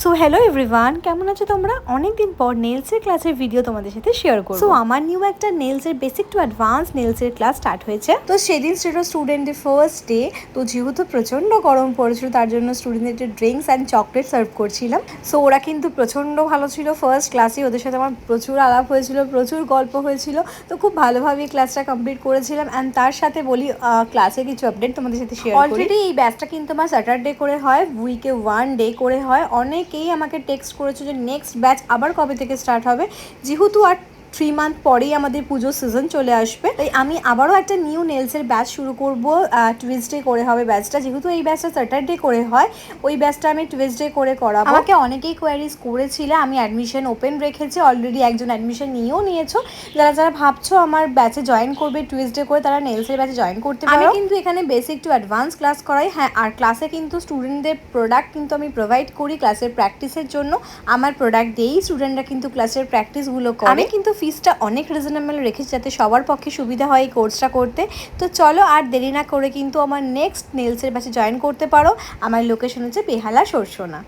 So hello everyone, কেমন আছো তোমরা? অনেক দিন পর নেলসের ক্লাসের ভিডিও তোমাদের সাথে শেয়ার করব। সো আমার নিউ একটা নেলসের বেসিক টু অ্যাডভান্স নেলসের ক্লাস স্টার্ট হয়েছে। তো সেদিন ছিল স্টুডেন্টের ফার্স্ট ডে। তো যেহেতু প্রচণ্ড গরম পড়েছিল তার জন্য স্টুডেন্টদের ড্রিঙ্কস অ্যান্ড চকলেট সার্ভ করছিলাম। সো ওরা কিন্তু প্রচণ্ড ভালো ছিল। ফার্স্ট ক্লাসে ওদের সাথে আমার প্রচুর আলাপ হয়েছিল, প্রচুর গল্প হয়েছিল। তো খুব ভালোভাবে ক্লাসটা কমপ্লিট করেছিলাম। অ্যান্ড তার সাথে বলি ক্লাসে কিছু আপডেট তোমাদের সাথে শেয়ার করি। অলরেডি এই ব্যাচটা কিন্তু আমার স্যাটারডে করে হয়, উইকে 1 ডে করে হয়। অনেকেই আমাকে টেক্সট করেছে যে নেক্সট ব্যাচ আবার কবে থেকে স্টার্ট হবে, যেহেতু আর 3 মান্থ পরেই আমাদের পুজোর সিজন চলে আসবে। তাই আমি আবারও একটা নিউ নেলসের ব্যাচ শুরু করব। টুইসডে করে হবে ব্যাচটা, যেহেতু এই ব্যাচটা স্যাটারডে করে হয়, ওই ব্যাচটা আমি টুইসডে করে করাবো। আমাকে অনেকেই কোয়ারিজ করেছিল, আমি অ্যাডমিশন ওপেন রেখেছি, অলরেডি একজন অ্যাডমিশন নিয়েও নিয়েছো। যারা যারা ভাবছো আমার ব্যাচে জয়েন করবে টুইসডে করে, তারা নেলসের ব্যাচে জয়েন করতে পারো। আমি কিন্তু এখানে বেসিক টু অ্যাডভান্স ক্লাস করাই। হ্যাঁ, আর ক্লাসে কিন্তু স্টুডেন্টদের প্রোডাক্ট কিন্তু আমি প্রোভাইড করি ক্লাসের প্র্যাকটিসের জন্য। আমার প্রোডাক্ট দিয়েই স্টুডেন্টরা কিন্তু ক্লাসের প্র্যাকটিসগুলো করে। আমি কিন্তু ফিসটা অনেক রিজনেবল রেখেছি যাতে সবার পক্ষে সুবিধা হয় এই কোর্সটা করতে। তো চলো আর দেরি না করে কিন্তু আমার নেক্সট নেলসের ব্যাচে জয়েন করতে পারো। আমার লোকেশন হচ্ছে বেহালা সরসোনা।